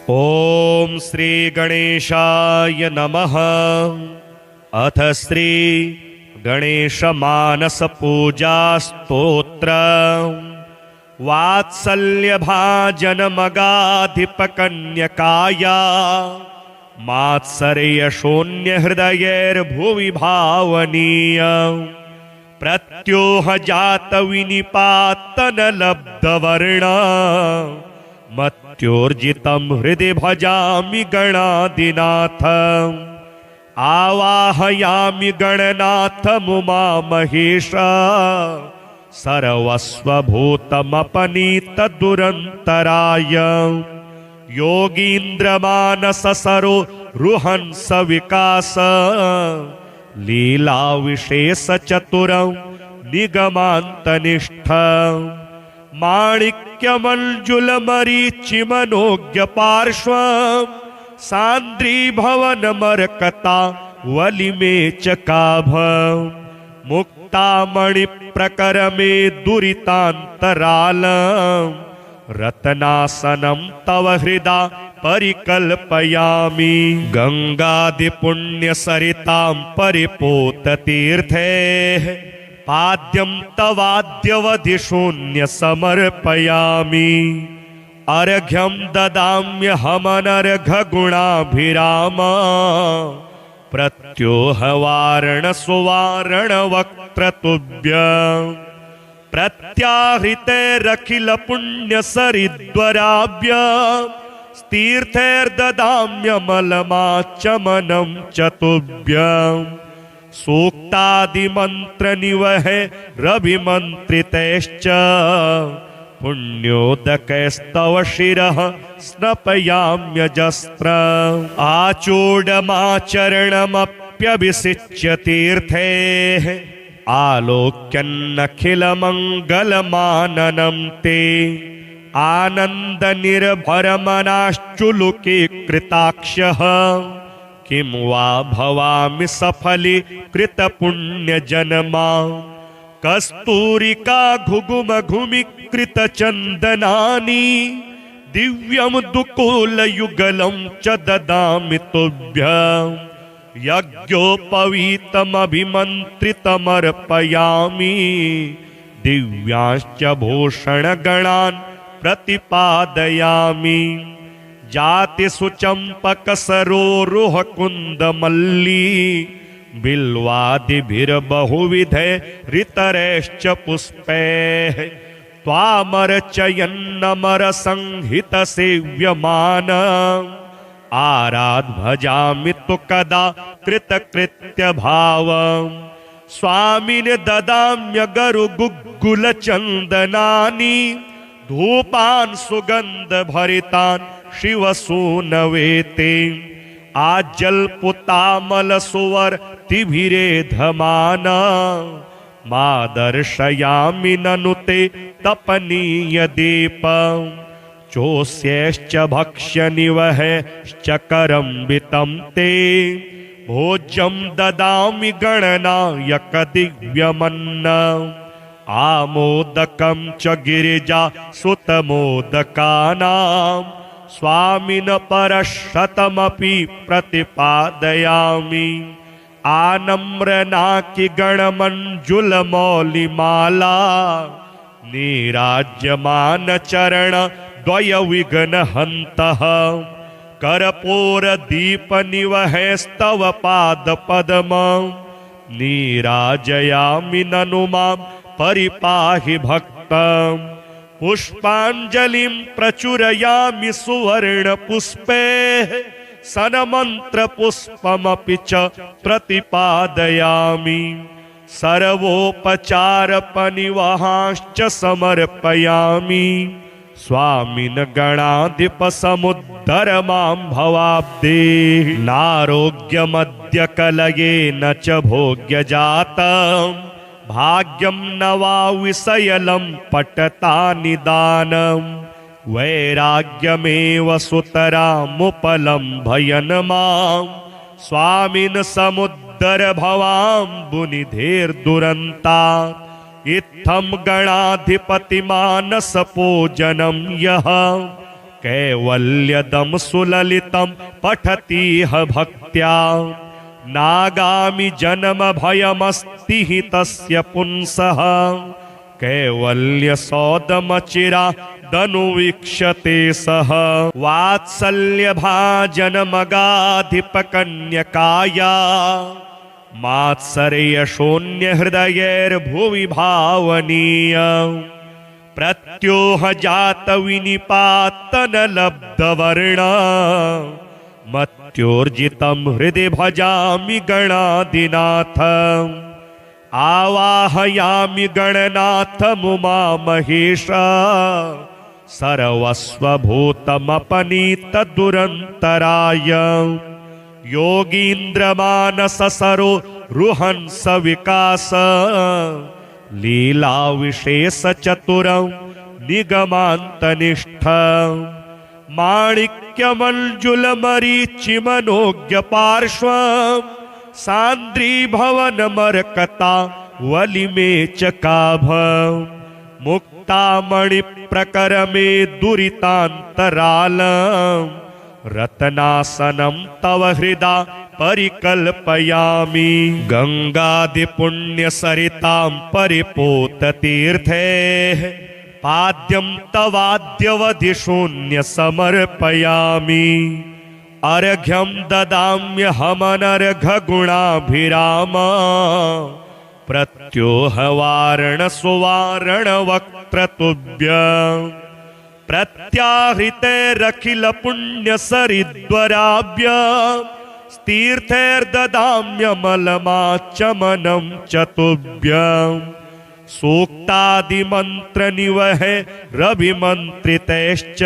ओम श्री गणेशाय नमः। अथ श्री गणेश मानस पूजा स्तोत्र। वात्सल्य भाजन मगाधिप कन्यकाया मात्सर्य शून्य हृदयैर्भुवि भावनीय। प्रत्योह जात विनिपातन लब्ध वर्ण मत्योर्जितं हृदि भजामि गणादिनाथ। आवाहयामि गणनाथ मुमा महेश सर्वस्वभूतमपनीत दुरंतराय। योगीन्द्र मानस सरो रुहंस विकास लीला विशेष चतुरं निगमांतनिष्ठ। माणिक्यमंजुल मरीचि मनोज्ञ पार्श्व सांद्री भवन मरकता वलिमे चकाभ। मुक्तामणि प्रकर में दुरितांतराल रत्नासनं तव हृदा परिकल्पयामि। गंगादि पुण्य सरितां परिपोत तीर्थे पाद्यं तवाद्यवधि शून्य समर्पयामि। अर्घ्यं ददाम्यहमनर्घ गुणाभिराम प्रत्योहवारण सुवारण वक्त्रतुभ्यं। प्रत्याहृतेरखिल पुण्य सरिद्वराभ्य तीर्थैर्ददाम्यमलमाचमनं चतुभ्यं। सूक्तादिमंत्र निवहे रविमंत्रितैश्च पुण्योदकैस्तव शिरः स्नपयाम्यजस्त्र। आचूडमाचरणमप्यभिषिच्य तीर्थे आलोक्यन्नखिलमङ्गलमाननं ते। आनन्दनिर्भरमनाश्चुलुकी कृताक्षः किं वा भवामि सफलीकृत पुण्यजन्मा। कस्तूरिका घुगुम घुमीकृत चन्दनानि दिव्यं दुकूलयुगलं च ददामि तुभ्यं। यज्ञोपवीतमभिमन्त्रितमर्पयामि दिव्यांश्च भूषणगणान् प्रतिपादयामि। जाति सुचंपक सरोरुह कुंदमल्ली बिल्वादिभिर्बहुविधे ऋतरैश्च पुष्पैः। त्वामर्चयन्नमर संहित सेव्यमान आराध भजामि तु कदा कृतकृत्य भावम्। स्वामिन् ददाम्यगरु गुग्गुल चन्दनानि धूपान् सुगंध भरितान् शिवसूनवेते। आज्जल्पुतामल सुवर्तिभिरेधमान मादर्शयामि ननु ते तपनीय दीपं। चोष्यैश्च भक्ष्य निवहैश्च करम्बितं ते भोज्यं ददामि गणनायक दिव्यमन्नम्। आमोदकं च गिरिजा सुतमोदकानां स्वामिन परशतमपि प्रतिपादयामि। आनम्रनाकि गणमञ्जुलमौलिमाला नीराज्यमान चरण द्वय विघ्नहन्तः। कर्पूरदीप निवहैस्तव पादपद्मं नीराजयामि ननु मां परिपाहि भक्तं। पुष्पाञ्जलिं प्रचुरयामि सुवर्ण पुष्पैः सनमन्त्र पुष्पमपि च प्रतिपादयामि। सर्वोपचारपनिवहांश्च समर्पयामि। स्वामिन् गणाधिप समुद्धर मां भवाब्धे। नारोग्यमद्य कलयेन च भोग्यजातम् भाग्यं न वा विषयलं पटता निदानम्। वैराग्यमेव सुतरामुपलम्भयन् मां स्वामिन् समुद्धर भवाम्बुनिधेर्दुरन्तात्। इत्थं गणाधिपतिमानस पूजनं यः कैवल्यदं सुललितं पठतीह भक्त्या नागामि जन्म भयमस्ति हि तस्य पुंसः कैवल्यसौदमचिरादनुवीक्षते सः वात्सल्यभाजनमगाधिपकन्यकाया मात्सर्यशून्यहृदयैर्भुवि भावनीय प्रत्योह जात विनिपातनलब्धवर्ण मत्योर्जितं हृदि भजामि गणाधिनाथ आवाहयामि गणनाथमुमा महेश सर्वस्वभूतमपनीतदुरन्तराय योगीन्द्रमानससरो रुहंस विकास लीलाविशेषचतुरं निगमान्तनिष्ठ माणिक्यमञ्जुलमरीचिमनोज्ञपार्श्वं सान्द्रीभवनमर्कता वलिमे चकाभं मुक्तामणिप्रकरमे दुरितान्तरालं रत्नासनं तव हृदा परिकल्पयामि गंगादिपुण्यसरितां परिपोततीर्थे पाद्यं तवाद्यवधिशून्य समर्पयामि अर्घ्यं ददाम्यहमनर्घगुणाभिराम प्रत्योहवारण सुवारण वक्त्रतुभ्यं प्रत्याहृतेरखिल पुण्यसरिद्वराभ्य तीर्थैर्ददाम्यमलमाचमनं चतुभ्यं सूक्तादिमन्त्रनिवहे रविमन्त्रितैश्च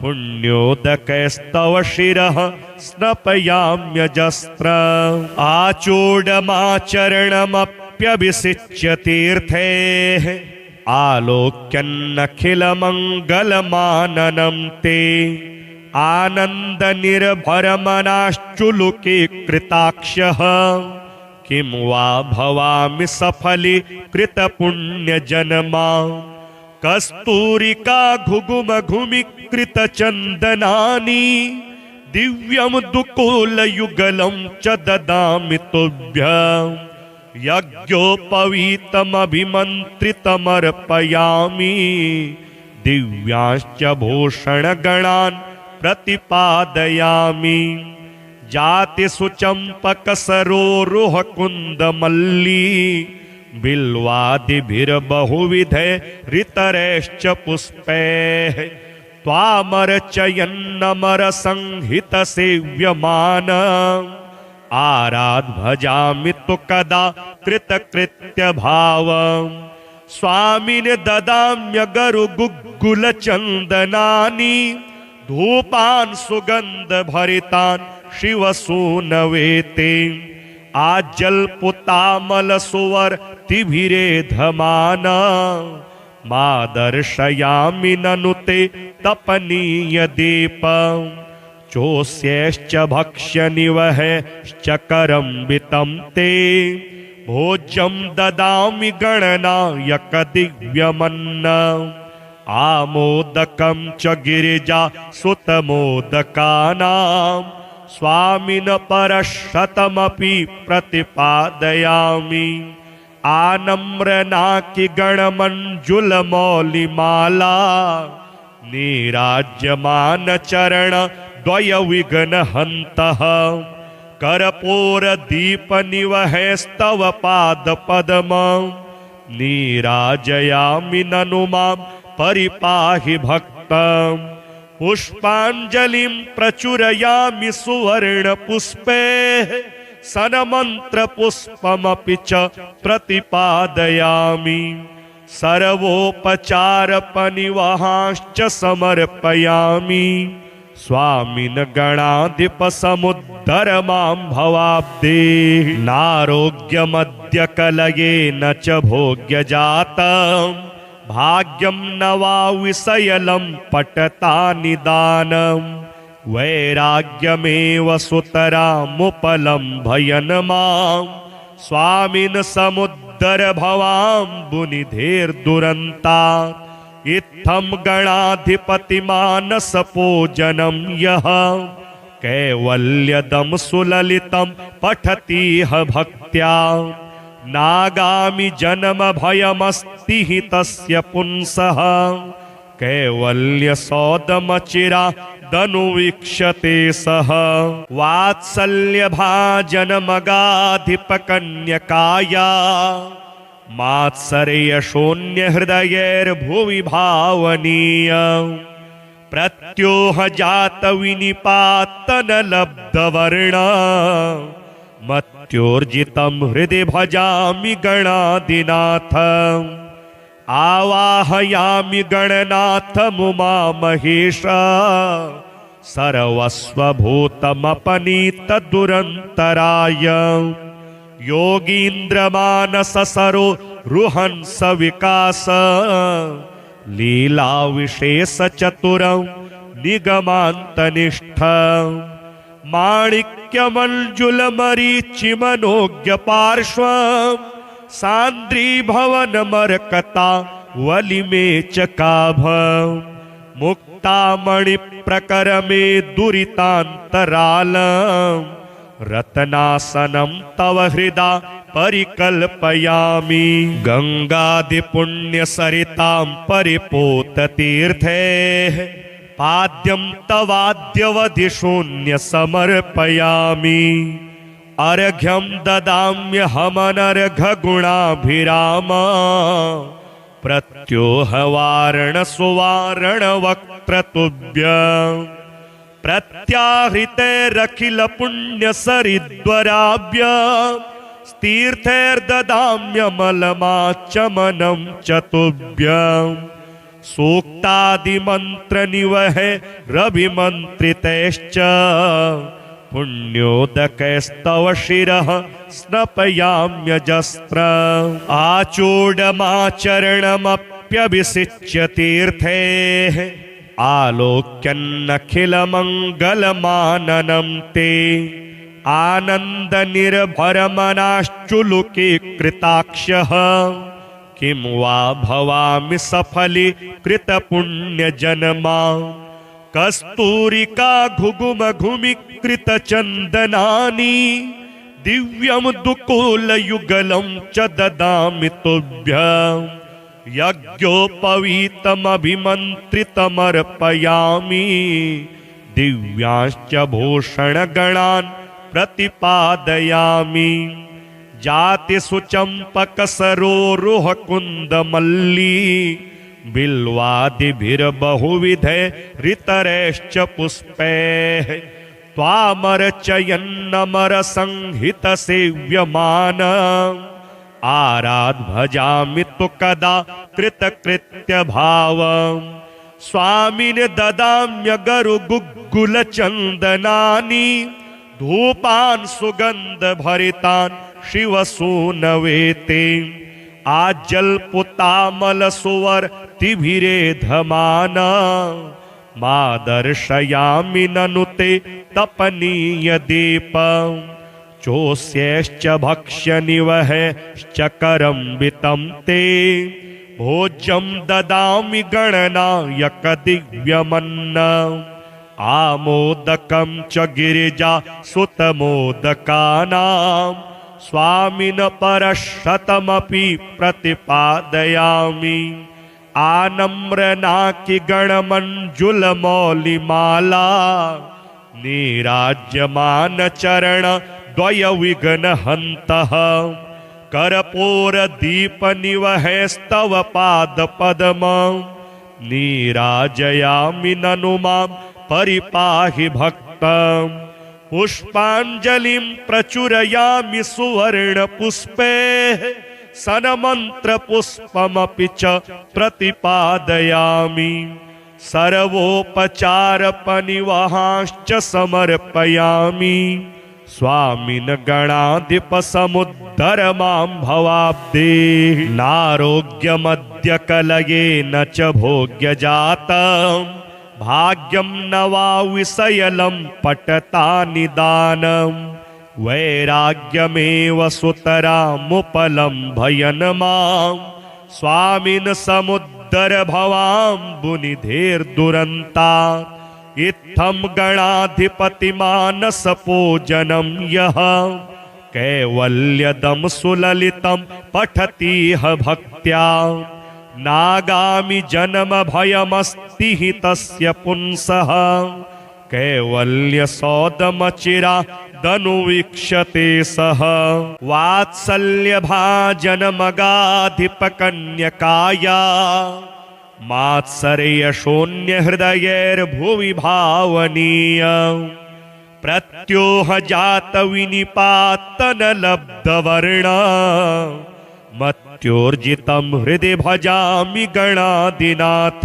पुण्योदकैस्तव शिरः स्नपयाम्यजस्त्र आचूडमाचरणमप्यभिषिच्य तीर्थैः आलोक्यन्नखिलमङ्गलमाननं ते आनन्दनिर्भरमनाश्चुलुके कृताक्षः किं वा भवामि सफलीकृतपुण्यजन्मा कस्तूरिका घुघुमघुमीकृतचन्दनानि दिव्यं दुकूलयुगलं च ददामि तुभ्यं यज्ञोपवीतमभिमन्त्रितमर्पयामि दिव्यांश्च भूषणगणान् प्रतिपादयामि जातिसुचम्पकसरोरुहकुन्दमल्ली बिल्वादिभिर्बहुविधैरितरैश्च पुष्पैः त्वामर्चयन्नमरसंहितसेव्यमान आराध भजामि तु कदा कृतकृत्यभावम् स्वामिने ददाम्यगरुगुग्गुलचन्दनानि धूपान् सुगन्धभरितान् शिवसूनवेते आज्जल्पुतामलसुवर्तिभिरेधमान मा दर्शयामि ननु ते तपनीयदीपं चोष्यैश्च भक्ष्यनिवहैश्च करम्बितं ते भोज्यं ददामि गणनायकदिव्यमन्नम् आमोदकं च गिरिजा सुतमोदकानां स्वामिन परशतमपि प्रतिपादयामि आनम्रनाकि गणमञ्जुलमौलिमाला नीराज्यमान चरण द्वय विघ्नहन्तः कर्पूरदीपनिवहैस्तव पादपद्मं नीराजयामि ननु मां परिपाहि भक्तं पुष्पाञ्जलिं प्रचुरयामि सुवर्णपुष्पैः सन्मन्त्रपुष्पमपि च प्रतिपादयामि सर्वोपचारपनिवहांश्च समर्पयामि स्वामिन गणाधिपसमुद्धर मां भवाब्धे नारोग्यमद्य कलयेन च भोग्यजातं भाग्यं न वा विषयलं पटता निदानं वैराग्यमेव सुतरामुपलम्भयन् मां स्वामिन् समुद्धर भवाम्बुनिधेर्दुरन्तात् इत्थं गणाधिपतिमानसपूजनं यः कैवल्यदं सुललितं पठतीह भक्त्या नागामि जन्म भयमस्ति हि तस्य पुंसः कैवल्यसौदमचिरादनुवीक्ष्यते सः वात्सल्यभाजनमगाधिपकन्यकाया मात्सर्यशून्यहृदयैर्भुवि भावनीय प्रत्योह जात विनिपातनलब्धवर्ण मत्योर्जितं हृदि भजामि गणाधिनाथ आवाहयामि गणनाथमुमा महेश सर्वस्वभूतमपनीतदुरन्तराय योगीन्द्रमानससरो रुहंस विकास लीलाविशेषचतुरं निगमान्तनिष्ठ माणिक्यमञ्जुलमरीचिमनोज्ञपार्श्वं सान्द्रीभवनमरकता वलिमे चकाभं मुक्तामणिप्रकरमे दुरितान्तरालं रत्नासनं तव हृदा परिकल्पयामि गंगादिपुण्यसरितां परिपूततीर्थे पाद्यं तवाद्यवधिशून्य समर्पयामि अर्घ्यं ददाम्यहमनर्घगुणाभिराम प्रत्योहवारण सुवारण वक्त्रतुभ्यं प्रत्याहृतेरखिल पुण्यसरिद्वराभ्य तीर्थैर्ददाम्यमलमाचमनं चतुभ्यं सूक्तादिमन्त्रनिवहे रविमन्त्रितैश्च पुण्योदकैस्तव शिरः स्नपयाम्यजस्त्र आचूडमाचरणमप्यभिषिच्य तीर्थैः आलोक्यन्नखिलमङ्गलमाननं ते आनन्दनिर्भरमनाश्चुलुकीकृताक्ष्यः किं वा भवामि सफलीकृतपुण्यजन्मा कस्तूरिका घुगुमघुमीकृतचन्दनानि दिव्यं दुकूलयुगलं च ददामि तुभ्यं यज्ञोपवीतमभिमन्त्रितमर्पयामि दिव्यांश्च भूषणगणान् प्रतिपादयामि जातिसुचम्पकसरोरुहकुन्दमल्ली बिल्वादिभिर्बहुविधैरितरैश्च पुष्पैः त्वामर्चयन्नमरसंहितसेव्यमान आराध भजामि तु कदा कृतकृत्यभावं स्वामिन् ददाम्यगरुगुग्गुलचन्दनानि धूपान् सुगन्धभरितान् शिवसूनवेते आज्जल्पुतामलसुवर्तिभिरेधमान मा दर्शयामि ननु ते तपनीयदीपं चोष्यैश्च भक्ष्यनिवहैश्च करम्बितं ते भोज्यं ददामि गणनायकदिव्यमन्नम् आमोदकं च गिरिजा सुतमोदकानां स्वामिन् परशतमपि प्रतिपादयामि आनम्रनाकि गणमञ्जुलमौलिमाला नीराज्यमान चरण द्वय विघ्नहन्तः कर्पूरदीपनिवहैस्तव पादपद्मं नीराजयामि ननु मां परिपाहि भक्तं पुष्पाञ्जलिं प्रचुरयामि सुवर्णपुष्पैः सन्मन्त्रपुष्पमपि च प्रतिपादयामि सर्वोपचारपनिवहांश्च समर्पयामि स्वामिन् गणाधिपसमुद्धर मां भवाब्धे नारोग्यमद्य कलयेन च भोग्यजातं भाग्यं न वा विषयलं पटता निदानं वैराग्यमेव सुतरामुपलम्भयन् मां स्वामिन् समुद्धर समुद्दरभवाम्बुनिधेर्दुरन्ता इत्थं गणाधिपतिमानसपूजनं यः कैवल्यदं सुललितं पठतीह भक्त्या नागामि जन्म भयमस्ति हि तस्य पुंसः कैवल्यसौदमचिरादनुवीक्षते सः वात्सल्यभाजनमगाधिपकन्यकाया मात्सर्यशून्यहृदयैर्भुवि भावनीय प्रत्योह जात विनिपातनलब्धवर्ण मत्योर्जितं हृदि भजामि गणादिनाथ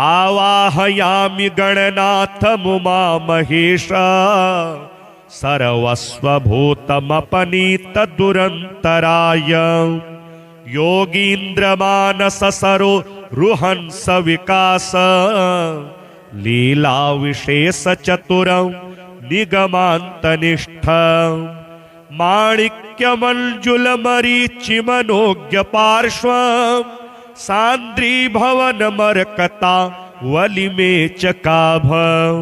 आवाहयामि गणनाथमुमामहेश सर्वस्वभूतमपनीतदुरन्तराय योगीन्द्रमानससरो रुहंस विकास लीलाविशेषचतुरं निगमान्तनिष्ठ माणिक्यमञ्जुलमरीचिमनोज्ञपार्श्वं सान्द्रीभवनमर्कता वलिमे चकाभं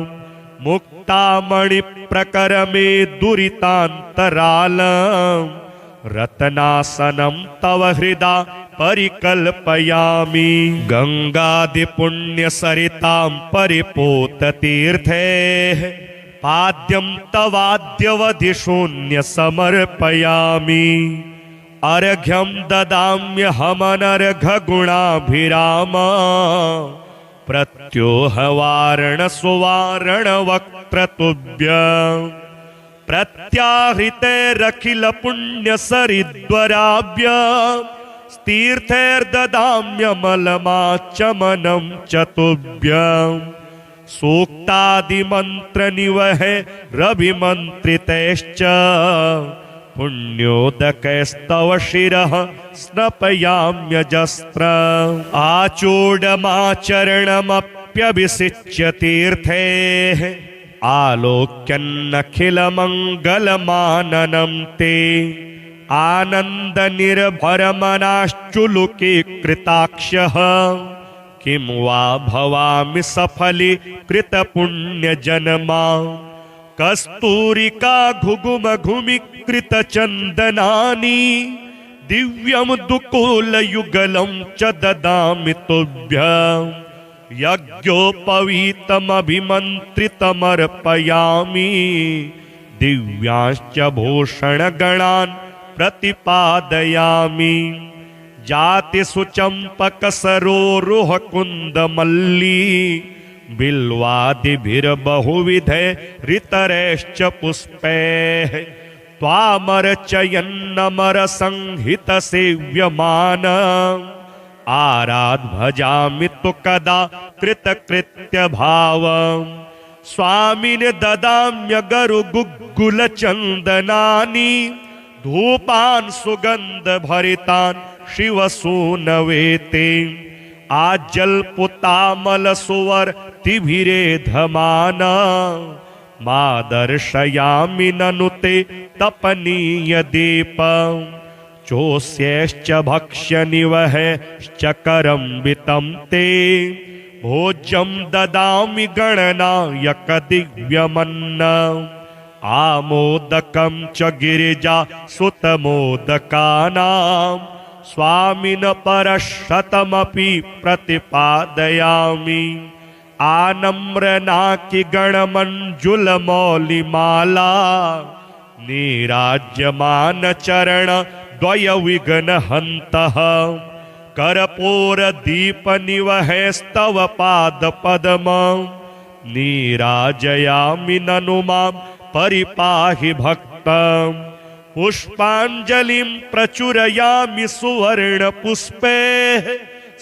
मुक्तामणिप्रकरमे दुरितान्तरालं रत्नासनं तव हृदा परिकल्पयामि गंगादिपुण्यसरितां परिपोततीर्थे पाद्यं तवाद्यवधिशून्य समर्पयामि अर्घ्यं ददाम्यहमनर्घगुणाभिराम प्रत्योहवारण सुवारणवक्त्रतुभ्यं प्रत्याहृतेरखिल पुण्यसरिद्वराभ्य तीर्थैर्ददाम्यमलमाचमनं च तुभ्यं सूक्तादिमन्त्रनिवहे रविमन्त्रितैश्च पुण्योदकैस्तव शिरः स्नपयाम्यजस्त्र आचूडमाचरणमप्यभिषिच्य तीर्थैः आलोक्यन्नखिलमङ्गलमाननं ते आनन्दनिर्भरमनाश्चुलुकीकृताक्षः किं वा भवामि सफलीकृतपुण्यजन्मा कस्तूरिका घुघुमघुमीकृतचन्दनानि दिव्यं दुकूलयुगलं च ददामि तुभ्यं यज्ञोपवीतमभिमन्त्रितमर्पयामि दिव्यांश्च भूषणगणान् प्रतिपादयामि जातिसुचम्पकसरोरुहकुन्दमल्ली बिल्वादिभिर्बहुविधैरितरैश्च पुष्पैः त्वामर्चयन्नमरसंहितसेव्यमान आराध भजामि तु कदा कृतकृत्यभावं स्वामिन् ददाम्यगरुगुग्गुलचन्दनानि धूपान् सुगन्धभरितान् शिवसूनवेते आज्जल्पुतामलसुवर्तिभिरेधमान मा दर्शयामि ननु ते तपनीयदीपं चोष्यैश्च भक्ष्यनिवहैश्च करम्बितं ते भोज्यं ददामि गणनायकदिव्यमन्नम् आमोदकं च गिरिजा सुतमोदकानां स्वामिन् परशतमपि प्रतिपादयामि आनम्रनाकि गणमञ्जुलमौलिमाला नीराज्यमानचरण द्वयविघ्नहन्तः कर्पूरदीपनिवहैस्तव पादपद्मं नीराजयामि ननु मां परिपाहि भक्तं पुष्पाञ्जलिं प्रचुरयामि सुवर्णपुष्पैः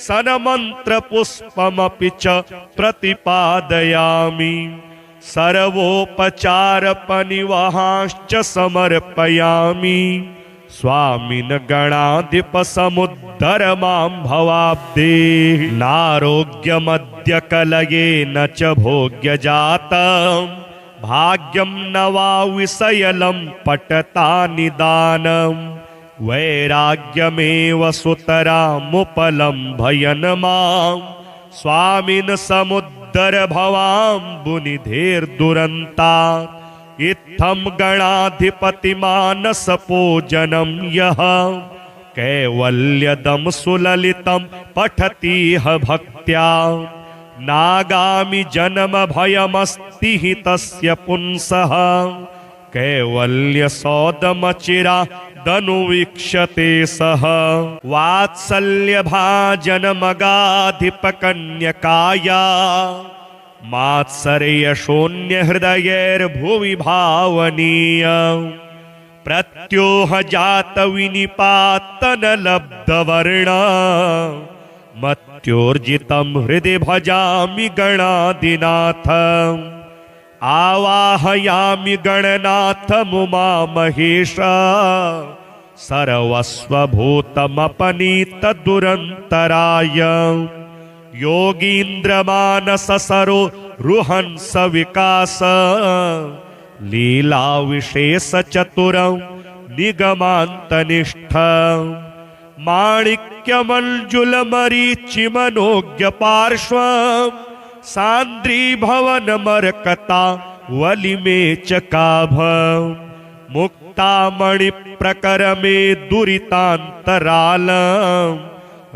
सन्मन्त्रपुष्पमपि च प्रतिपादयामि सर्वोपचारपनिवहांश्च समर्पयामि स्वामिन् गणाधिपसमुद्धर मां भवाब्धे नारोग्यमद्य कलयेन च भोग्यजातं भाग्यं न वा विषयलं पटता निदानं वैराग्यमेव सुतरामुपलम्भयन् मां स्वामिन् समुद्धरभवाम्बुनिधेर्दुरन्तात् इत्थं गणाधिपतिमानसपूजनं यः कैवल्यदं सुललितं पठतीह भक्त्या नागामि जन्मभयमस्ति हि तस्य पुंसः कैवल्यसौदमचिरादनुवीक्षते सः वात्सल्यभाजनमगाधिपकन्यकाया मात्सर्यशून्यहृदयैर्भुवि भावनीय प्रत्योहजातविनिपातनलब्धवर्ण मत्योर्जितं हृदि भजामि गणाधिनाथ आवाहयामि गणनाथमुमामहेश सर्वस्वभूतमपनीतदुरन्तराय योगीन्द्रमानससरो रुहंस विकास लीलाविशेषचतुरं निगमान्तनिष्ठ माणिक्यमञ्जुलमरीचिमनोज्ञपार्श्वं सान्द्रीभवनमरकता वलिमे चकाभं मुक्तामणिप्रकरमे दुरितान्तरालं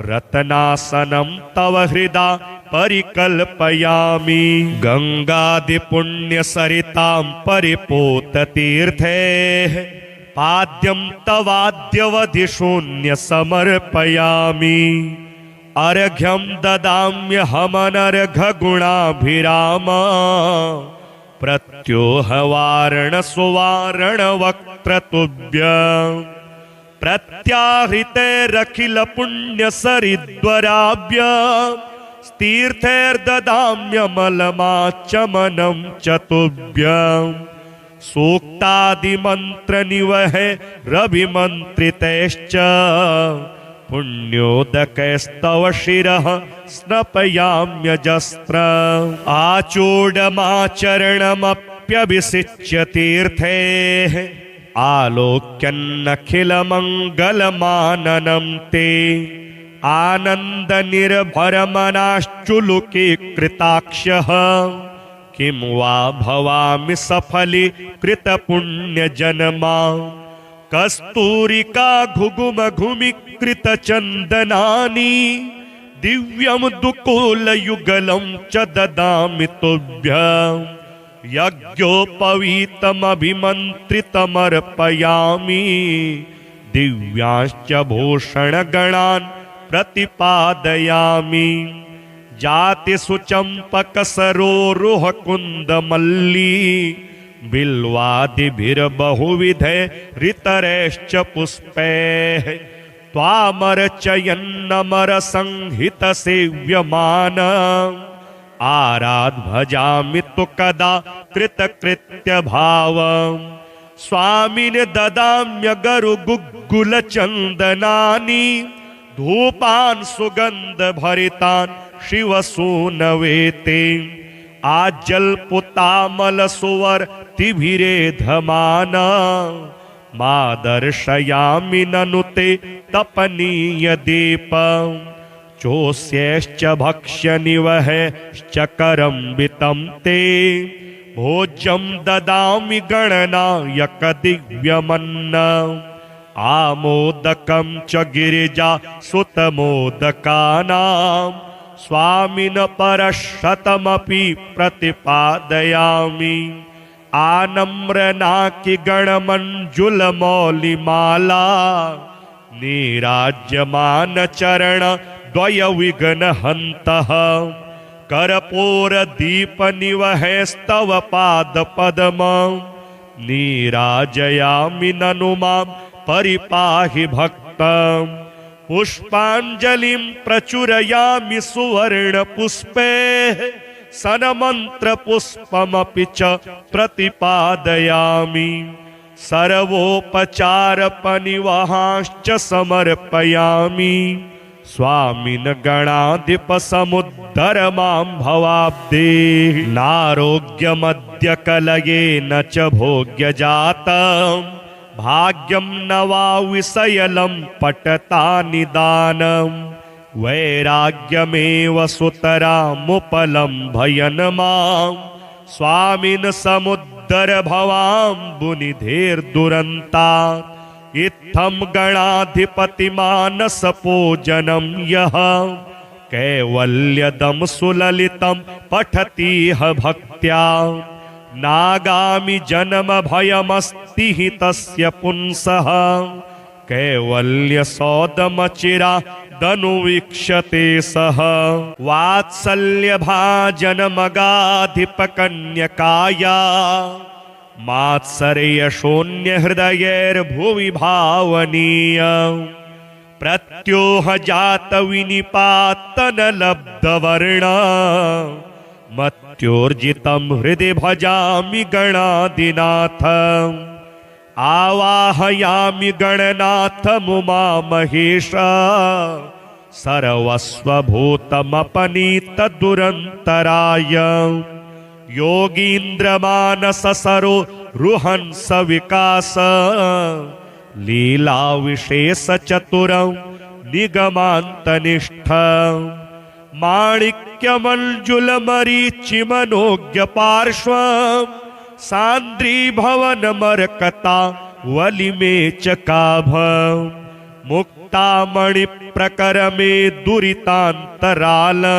रत्नासनं तव हृदा परिकल्पयामि गंगादिपुण्यसरितां परिपोततीर्थे पाद्यं तवाद्यवधिशून्य समर्पयामि अर्घ्यं ददाम्यहमनर्घगुणाभिराम प्रत्योहवारण सुवारणवक्त्रतुभ्यं प्रत्याहृतैरखिलपुण्यसरिद्वराभ्य तीर्थैर्ददाम्यमलमाचमनं चतुभ्यं सूक्तादिमन्त्रनिवहे रविमन्त्रितैश्च पुण्योदकैस्तव शिरः स्नपयाम्यजस्त्र आचूडमाचरणमप्यभिषिच्य तीर्थैः आलोक्यन्नखिलमङ्गलमाननं ते आनन्दनिर्भरमनाश्चुलुकीकृताक्षः किं वा भवामि सफलीकृतपुण्यजन्मा कस्तूरिका घुगुमघुमीकृतचन्दनानि दिव्यं दुकूलयुगलं च ददामि तुभ्यं यज्ञोपवीतमभिमन्त्रितमर्पयामि दिव्यांश्च भूषणगणान् प्रतिपादयामि जातिसुचम्पकसरोरुहकुन्दमल्ली बिल्वादिभिर्बहुविधैरितरैश्च पुष्पैः त्वामर्चयन्नमरसंहितसेव्यमान आराध भजामि तु कदा कृतकृत्यभावं स्वामिने ददाम्यगरुगुग्गुलचन्दनानि धूपान् सुगन्धभरितान् शिवसूनवेते आज्जल्पुतामलसुवर्तिभिरेधमान मा दर्शयामि ननु ते तपनीयदीपं चोष्यैश्च भक्ष्यनिवहैश्च करम्बितं ते भोज्यं ददामि गणनायकदिव्यमन्नम् आमोदकं च गिरिजा सुतमोदकानां स्वामिन परशतमपि प्रतिपादयामि आनम्रनाकि गणमञ्जुलमौलिमाला नीराज्यमान चरण द्वयविघ्नहन्तः कर्पूरदीपनिवहैस्तव पादपद्मं नीराजयामि ननु मां परिपाहि भक्तं पुष्पाञ्जलिं प्रचुरयामि सुवर्णपुष्पैः सन्मन्त्रपुष्पमपि च प्रतिपादयामि सर्वोपचारपनिवहांश्च समर्पयामि स्वामिन् गणाधिपसमुद्धर मां भवाब्धे नारोग्यमद्य कलये न च भोग्यजातम् भाग्यं न वा विषयलं पटता निदानं वैराग्यमेव सुतरामुपलं भयन मां स्वामिन् समुद्र भवाम्बुनिधेर्दुरन्ता इत्थं गणाधिपतिमानसपूजनं यः कैवल्यदं सुललितं पठतीह भक्त्या नागामि जन्म भयमस्ति हि तस्य पुंसः कैवल्यसौदमचिरादनुवीक्षते सः वात्सल्यभाजनमगाधिपकन्यकाया मात्सर्यशून्यहृदयैर्भुवि भावनीय प्रत्योहजातविनिपातनलब्धवर्ण मत्योर्जितं हृदि भजामि गणाधिनाथ आवाहयामि गणनाथमुमामहेश सर्वस्वभूतमपनीतदुरन्तराय योगीन्द्रमानससरो रुहंस विकास लीलाविशेषचतुरं निगमान्तनिष्ठ माणिक्यमञ्जुलमरीचिमनोज्ञपार्श्वं सान्द्रीभवनमरकता वलिमेचकाभं मुक्तामणिप्रकरमे दुरितान्तरालं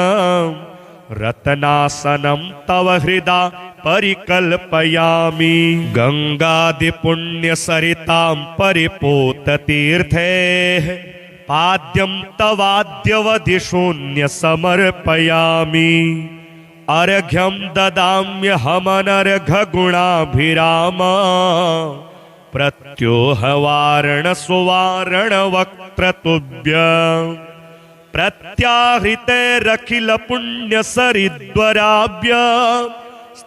रत्नासनं तव हृदा परिकल्पयामि गंगादिपुण्यसरितां परिपूततीर्थे पाद्यं तवाद्यवधिशून्य समर्पयामि अर्घ्यं ददाम्यहमनर्घगुणाभिराम प्रत्योहवारणसुवारणवक्त्रतुभ्यं प्रत्याहृतेरखिलपुण्यसरिद्वराभ्य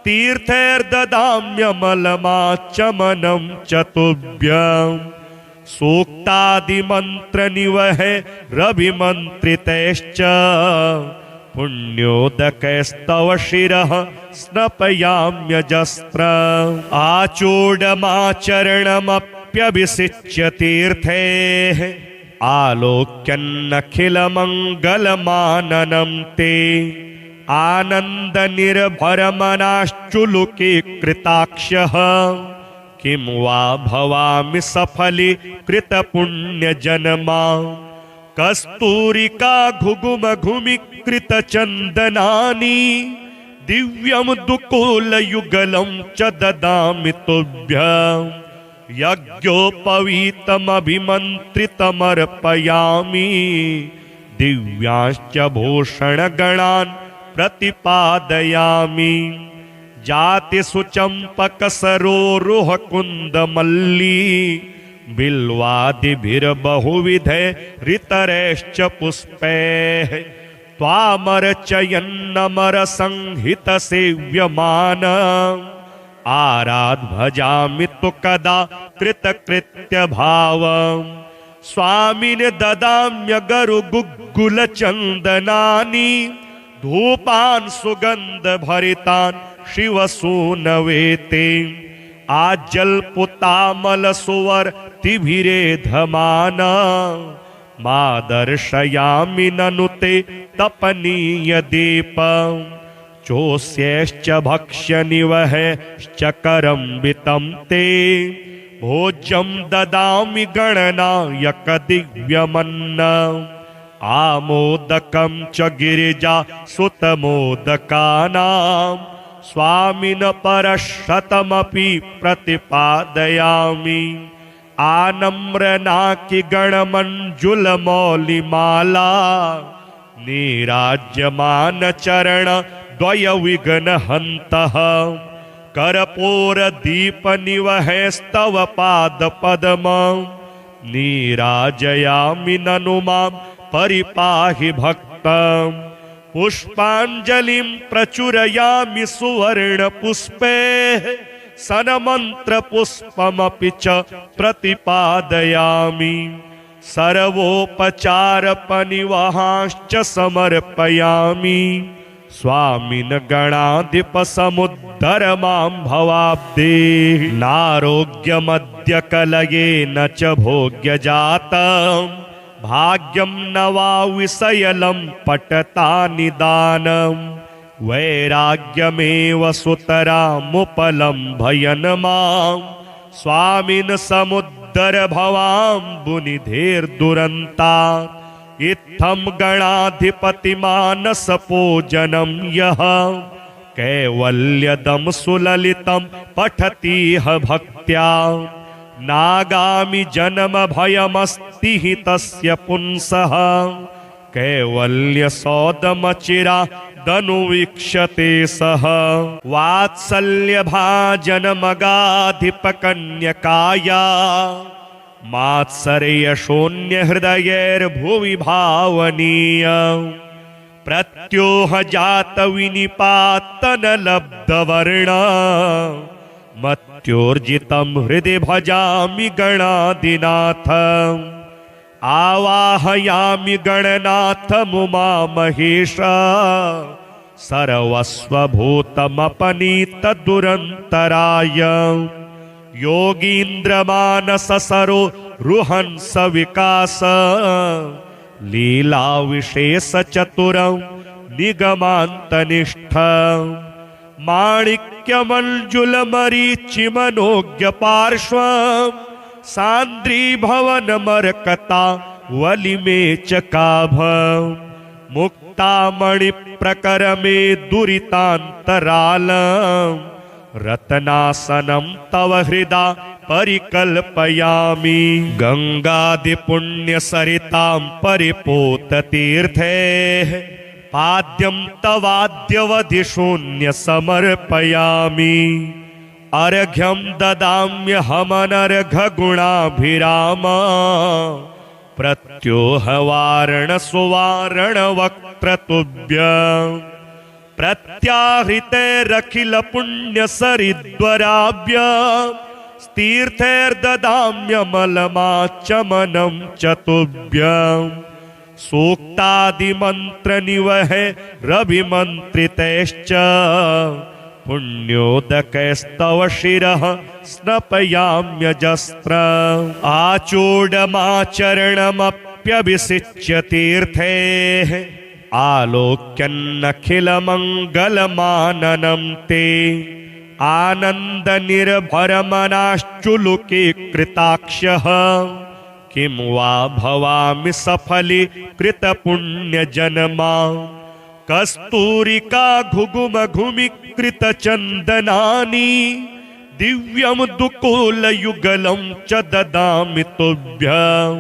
तीर्थैर्ददाम्यमलमाचमनं च तुभ्यं सूक्तादिमन्त्रनिवहे रविमन्त्रितैश्च पुण्योदकैस्तव शिरः स्नपयाम्यजस्त्र आचूडमाचरणमप्यभिषिच्य तीर्थैः आलोक्यन्नखिलमङ्गलमाननं ते आनन्दनिर्भरमनाश्चुलुकीकृताक्षः किं वा भवामि सफलीकृतपुण्यजन्मा कस्तूरिका घुगुमघुमीकृतचन्दनानि दिव्यं दुकूलयुगलं च ददामि तुभ्यं यज्ञोपवीतमभिमन्त्रितमर्पयामि दिव्यांश्च भूषणगणान् प्रतिपादयामि जातिसुचम्पकसरोरुहकुन्दमल्ली बिल्वादिभिर्बहुविधैरितरैश्च पुष्पैः त्वामर्चयन्नमरसंहितसेव्यमान आराध भजामि तु कदा कृतकृत्यभावं स्वामिने ददाम्यगरुगुग्गुलचन्दनानि धूपान् सुगन्धभरितान् शिवसूनवेते आज्जल्पुतामलसुवर्तिभिरेधमाना मा दर्शयामि ननु ते तपनीयदीपं चोष्यैश्च भक्ष्यनिवहैश्च करम्बितं ते भोज्यं ददामि गणनायकदिव्यमन्नम् आमोदकं च गिरिजा सुतमोदकानां स्वामिन परशतमपि प्रतिपादयामि आनम्रनाकि गणमञ्जुलमौलिमाला नीराज्यमानचरण द्वयविघ्नहन्तः कर्पूरदीपनिवहैस्तव पादपद्मं नीराजयामि ननु मां परिपाहि भक्तं पुष्पाञ्जलिं प्रचुरयामि सुवर्णपुष्पैः सन्मन्त्रपुष्पमपि च प्रतिपादयामि सर्वोपचारपनिवहांश्च समर्पयामि स्वामिन गणाधिपसमुद्धर मां भवाब्दे। नारोग्यमद्य कलये न च भोग्यजातं भाग्यं न वा विषयलं पटता निदानं। वैराग्यमेव सुतरामुपलं भयन मां स्वामिन समुद्धर भवाम्बुनिधेर्दुरन्ता। इत्थं गणाधिपतिमानसपूजनं यः कैवल्यदं सुललितं पठतीह भक्त्या। नागामि जन्म भयमस्ति हि तस्य पुंसः कैवल्यसौदमचिरादनुवीक्षते सः। वात्सल्यभाजनमगाधिपकन्यकाया मात्सर्यशून्यहृदयैर्भुवि भावनीय। प्रत्योहजातविनिपातनलब्धवर्ण मत्योर्जितं हृदि भजामि गणाधिनाथ। आवाहयामि गणनाथमुमामहेश सर्वस्वभूतमपनीतदुरन्तराय। योगीन्द्रमानससरो रुहंस विकास लीलाविशेषचतुरं निगमान्तनिष्ठ। माणिक्यमञ्जुलमरीचिमनोज्ञपार्श्वं सान्द्रीभवनमरकता वलिमे चकाभं। मुक्तामणिप्रकरमे दुरितान्तरालं रत्नासनं तव हृदा परिकल्पयामि। गंगादिपुण्यसरितां परिपूततीर्थैः पाद्यं तवाद्यवधिशून्य समर्पयामि। अर्घ्यं ददाम्यहमनर्घगुणाभिराम प्रत्योहवारण सुवारणवक्त्रतुभ्यं। प्रत्याहृतैरखिल पुण्यसरिद्वराभ्य तीर्थैर्ददाम्यमलमाचमनं चतुभ्यं। सूक्तादिमन्त्रनिवहैः रविमन्त्रितैश्च पुण्योदकैस्तव शिरः स्नपयाम्यजस्त्र। आचूडमाचरणमप्यभिषिच्य तीर्थैः आलोक्यन्नखिलमङ्गलमाननं ते। आनन्दनिर्भरमनाश्चुलुकीकृताक्षः किं वा भवामि सफलीकृतपुण्यजन्मा। कस्तूरिका घुघुमघुमीकृतचन्दनानि दिव्यं दुकूलयुगलं च ददामि तुभ्यं।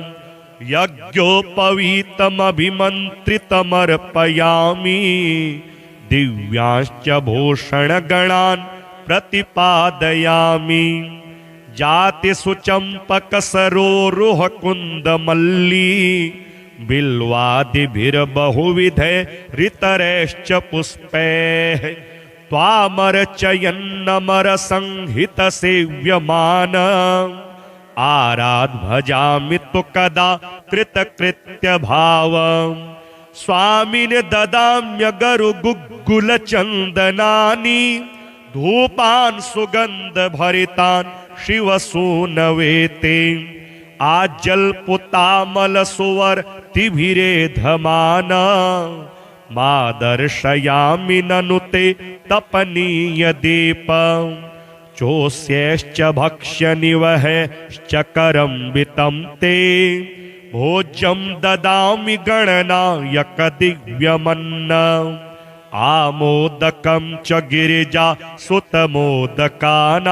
यज्ञोपवीतमभिमन्त्रितमर्पयामि दिव्यांश्च भूषणगणान् प्रतिपादयामि। जातिसुचम्पकसरोरुहकुन्दमल्ली बिल्वादिभिर्बहुविधैरितरैश्च पुष्पैः त्वामर्चयन्नमरसंहितसेव्यमान। आराध भजामि तु कदा कृतकृत्यभावं। स्वामिने ददाम्यगरुगुग्गुलचन्दनानि धूपान् सुगन्धभरितान् शिवसूनवेते। आज्जल्पुतामलसुवर्तिभिरेधमान मा दर्शयामि ननु ते तपनीयदीपं। चोष्यैश्च भक्ष्यनिवहैश्च करम्बितं ते भोज्यं ददामि गणनायकदिव्यमन्नम्। आमोदकं च गिरिजा सुतमोदकानां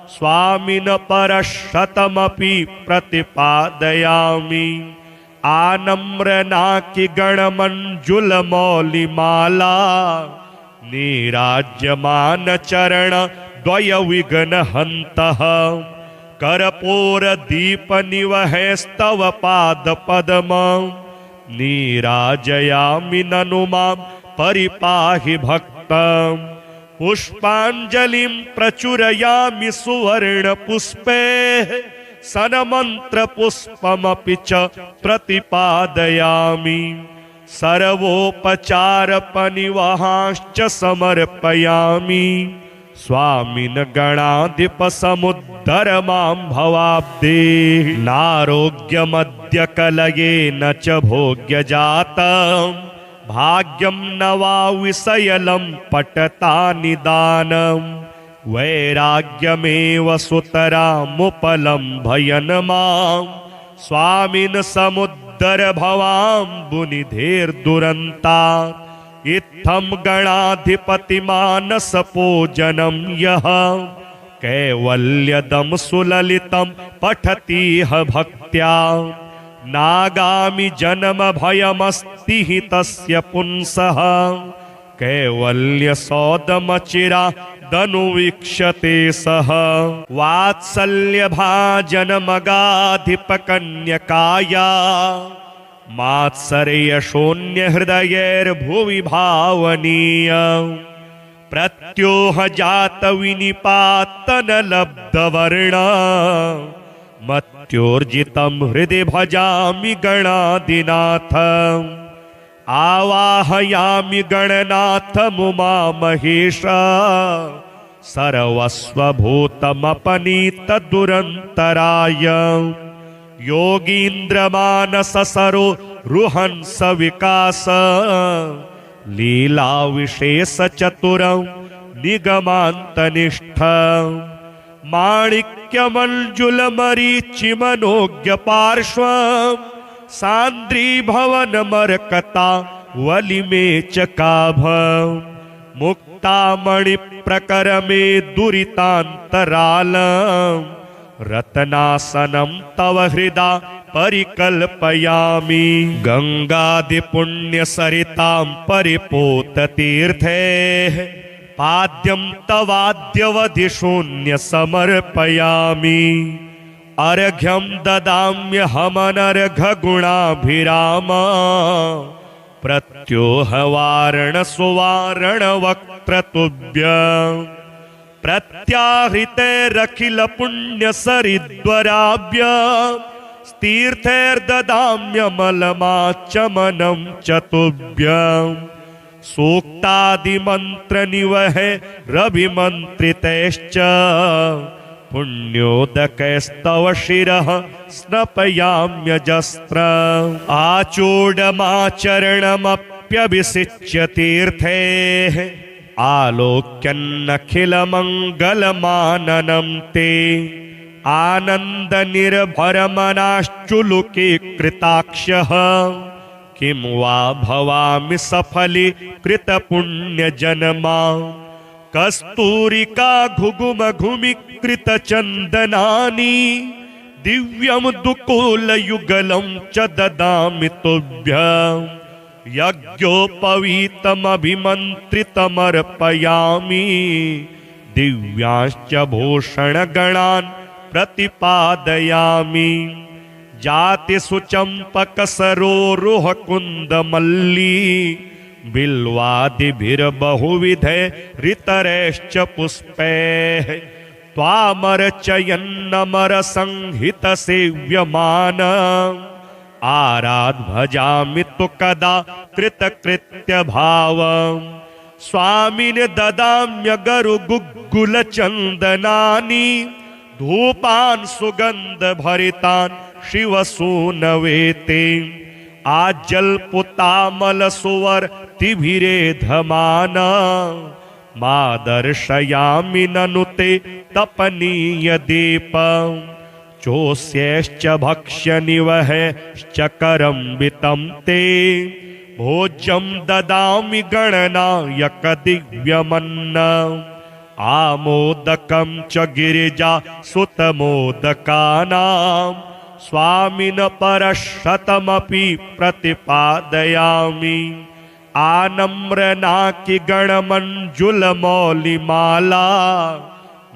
स्वामिन परशतमपि प्रतिपादयामि। आनम्रनाकि गणमञ्जुलमौलिमाला नीराज्यमान चरण द्वयविघ्नहन्तः। कर्पूरदीपनिवहैस्तव पादपद्मं नीराजयामि ननु मां परिपाहि भक्तं। पुष्पाञ्जलिं प्रचुरयामि सुवर्णपुष्पैः सन्मन्त्रपुष्पमपि च प्रतिपादयामि। सर्वोपचारपनिवहांश्च समर्पयामि स्वामिन् गणाधिपसमुद्धर मां भवाब्धे नारोग्यमद्य कलये न च भोग्यजातं भाग्यं न वा विषयलं पटता निदानं वैराग्यमेव सुतरामुपलं भयन् मां स्वामिन् समुद्धर भवाम्बुनिधेर्दुरन्तात् इत्थं गणाधिपतिमानसपूजनं यः कैवल्यदं सुललितं पठतीह भक्त्या नागामि जन्म भयमस्ति हि तस्य पुंसः कैवल्यसौदमचिरादनुवीक्षते सः वात्सल्यभाजनमगाधिपकन्यकाया मात्सर्यशून्यहृदयैर्भुवि भावनीय प्रत्योहजातविनिपातनलब्धवर्ण मत्योर्जितं हृदि भजामि गणाधिनाथ आवाहयामि गणनाथमुमामहेश सर्वस्वभूतमपनीतदुरन्तराय योगीन्द्रमानससरो रुहंस विकास लीला विशेष चतुरं निगमान्तनिष्ठ माणिक्यमञ्जुलमरीचिमनोज्ञ पार्श्व सान्द्रीभवनमर्कता वलिमे चकाभ मुक्तामणिप्रकरमे दुरितान्तरालम् रत्नासनं तव हृदा परिकल्पयामि गंगादिपुण्यसरितां परिपूततीर्थे पाद्यं तवाद्यवधिशून्य समर्पयामि अर्घ्यं ददाम्यहमनर्घगुणाभिराम प्रत्योहवारण सुवारण वक्त्रतुभ्यं प्रत्याहृतेरखिल पुण्य सरिद्वराभ्य तीर्थैर्ददाम्यमलमाचमनं चतुभ्यं सूक्तादिमन्त्र निवहे रविमन्त्रितैश्च पुण्योदकैस्तव शिरः स्नपयाम्यजस्त्र आचूडमाचरणमप्यभिषिच्य तीर्थैः आलोक्यन्नखिलमङ्गलमाननं ते आनन्दनिर्भरमनाश्चुलुके कृताक्षः किं वा भवामि सफली कृतपुण्यजन्मा कस्तूरिका घुगुमघुमिकृतचन्दनानि दिव्यं दुकूलयुगलं च ददामि तुभ्यम् यज्ञोपवीतमभिमन्त्रितमर्पयामि दिव्यांश्च भूषणगणान् प्रतिपादयामि जातिसुचम्पकसरोरुहकुन्दमल्ली बिल्वादिभिर्बहुविधैरितरैश्च पुष्पैः त्वामर्चयन्नमरसंहितसेव्यमान आराध भजामि तु कदा कृतकृत्यभावम् स्वामिन् ददाम्यगरुगुग्गुलचन्दनानि धूपान् सुगन्धभरितान् शिवसूनवेते आज्जल्पुतामलसुवर्तिभिरेधमाना मा दर्शयामि ननु ते तपनीयदीपम् चोष्यैश्च भक्ष्यनिवहैश्चकरम्बितं ते भोज्यं ददामि गणनायकदिव्यमन्नम् आमोदकं च गिरिजा सुतमोदकानां स्वामिन् परशतमपि प्रतिपादयामि आनम्रनाकिगणमञ्जुलमौलिमाला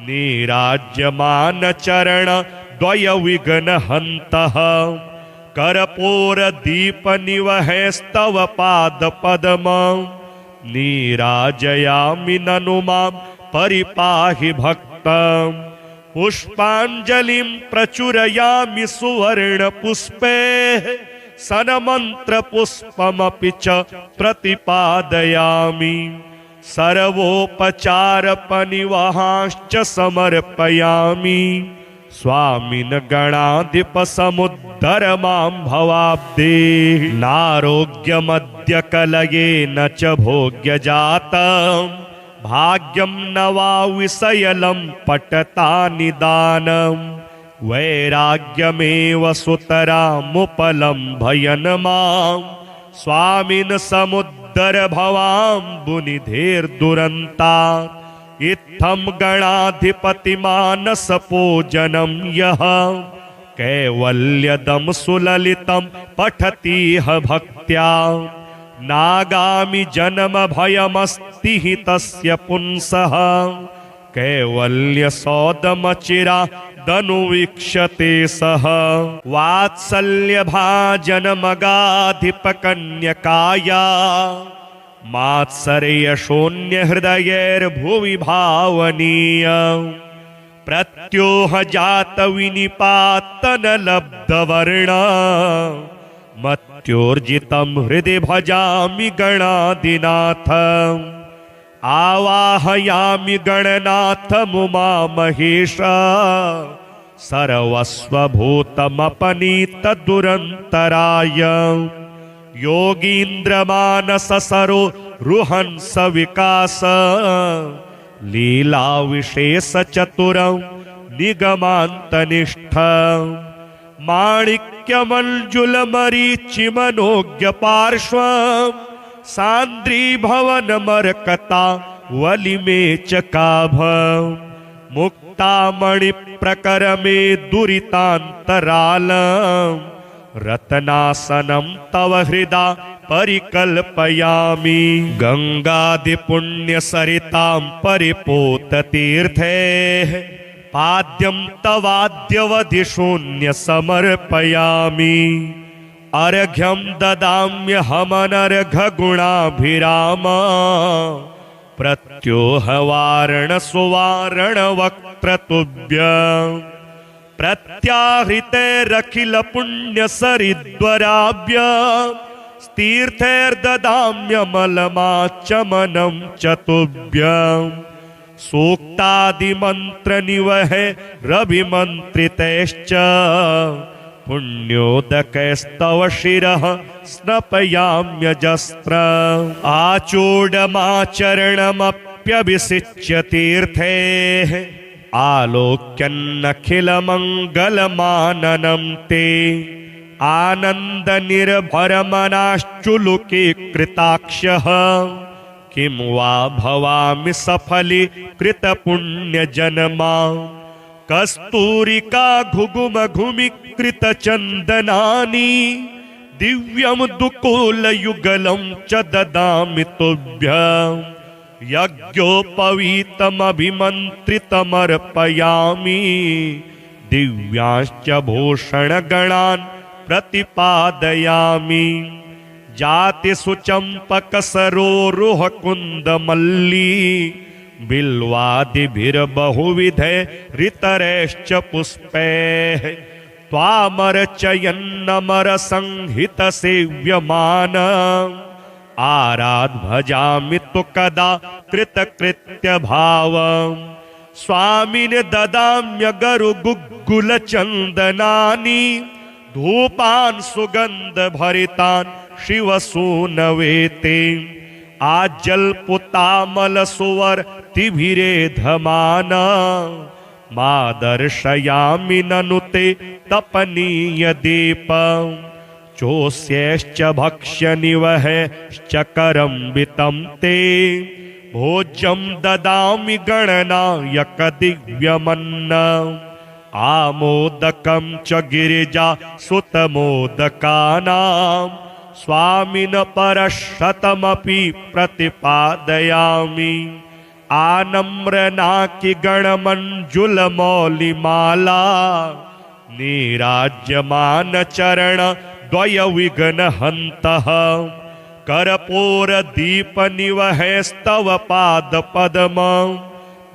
नीराज्यमानचरण द्वयविघ्नहन्तः कर्पूरदीपनिवहैस्तव पादपद्मं नीराजयामि ननु मां परिपाहि भक्तं पुष्पाञ्जलिं प्रचुरयामि सुवर्णपुष्पैः सन्मन्त्रपुष्पमपि च प्रतिपादयामि। सर्वोपचारपनिवहांश्च समर्पयामि। स्वामिन् गणाधिपसमुद्धर मां भवाब्धे। नारोग्यमद्य कलयेन च भोग्यजातं। भाग्यं न वा विषयलं पटता निदानं। वैराग्यमेव सुतरामुपलम्भयन् मां। स्वामिन् समुद्धर भवाम्बुनिधेर्दुरन्तात्। इत्थं गणाधिपतिमानसपूजनं यः कैवल्यदं सुललितं पठतीह भक्त्या। नागामि जन्म भयमस्ति हि तस्य पुंसः। कैवल्यसौदमचिरादनुवीक्ष्यते सः। वात्सल्यभाजनमगाधिपकन्यकाया। मात्सर्यशून्यहृदयैर्भुवि भावनीय। प्रत्योह जात विनिपातनलब्धवर्ण। मत्योर्जितं हृदि भजामि गणाधिनाथ। आवाहयामि गणनाथमुमामहेश। सर्वस्वभूतमपनीतदुरन्तराय। योगीन्द्रमानससरो रुहंस विकास। लीलाविशेषचतुरं निगमान्तनिष्ठ। माणिक्यमञ्जुलमरीचिमनोज्ञपार्श्वं। सान्द्रीभवनमर्कता वलिमे चकाभं। मुक्तामणिप्रकरमे दुरितान्तरालम्। रत्नासनं तव हृदा परिकल्पयामि। गंगादिपुण्यसरितां परिपूततीर्थैः। पाद्यं तवाद्यवधिशून्य समर्पयामि। अर्घ्यं ददाम्यहमनर्घगुणाभिराम। प्रत्योहवारण सुवारणवक्त्रतुभ्यं। प्रत्याहृतैरखिल पुण्यसरिद्वराभ्य। तीर्थैर्ददाम्यमलमाचमनं च तुभ्यं। सूक्तादिमन्त्रनिवहे रविमन्त्रितैश्च। पुण्योदकैस्तव शिरः स्नपयाम्यजस्त्र। आचूडमाचरणमप्यभिषिच्य तीर्थैः। आलोक्यन्नखिलमङ्गलमाननं ते। आनन्दनिर्भरमनाश्चुलुके कृताक्षः। किं वा भवामि सफलीकृतपुण्यजन्मा। कस्तूरिका घुघुमघुमीकृतचन्दनानि। दिव्यं दुकूलयुगलं च ददामि तुभ्यम्। यज्ञोपवीतमभिमन्त्रितमर्पयामि। दिव्यांश्च भूषणगणान् प्रतिपादयामि। जातिसुचम्पकसरोरुहकुन्दमल्ली। बिल्वादिभिर्बहुविधैरितरैश्च पुष्पैः। त्वामर्चयन्नमरसंहितसेव्यमान। आराध्भजामि तु कदा कृतकृत्यभावम्। स्वामिन् ददाम्यगरुगुग्गुलचन्दनानि। धूपान् सुगन्धभरितान् शिवसूनवेते। आज्जल्पुतामलसुवर्तिभिरेधमान। मा दर्शयामि ननु ते तपनीयदीपम्। चोष्यैश्च भक्ष्यनिवहैश्च करम्बितं ते। भोज्यं ददामि गणनायकदिव्यमन्नम्। आमोदकं च गिरिजा सुतमोदकानां। स्वामिन् परशतमपि प्रतिपादयामि। आनम्रनाकिगणमञ्जुलमौलिमाला। नीराज्यमानचरणद्वयविघ्नहन्तः। कर्पूरदीपनिवहैस्तव पादपद्मं।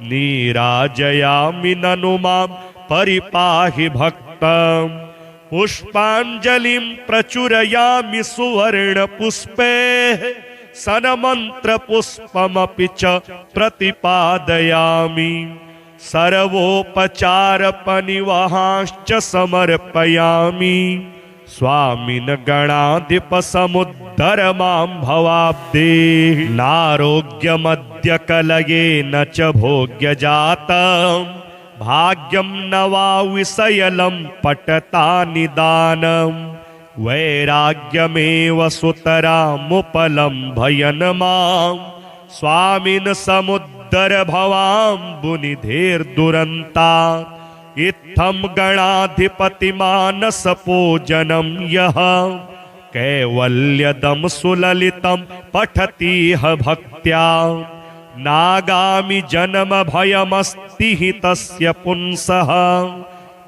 नीराजयामि ननु मां परिपाहि भक्तं। पुष्पाञ्जलिं प्रचुरयामि सुवर्णपुष्पे सन्मन्त्रपुष्पमपि च प्रतिपादयामि सर्वोपचारपनिवहांश्च समर्पयामि स्वामिन् गणाधिपसमुद्धर मां भवाब्धे नारोग्यमद्य कलयेन च भोग्यजातं भाग्यं न वा विषयलं पटता निदानं वैराग्यमेव सुतरामुपलं भयन् मां स्वामिन् समुद्धर भवाम्बुनिधेर्दुरन्ता इत्थं गणाधिपतिमानसपूजनं यः कैवल्यदं सुललितं पठतीह भक्त्या नागामि जन्म भयमस्ति हि तस्य पुंसः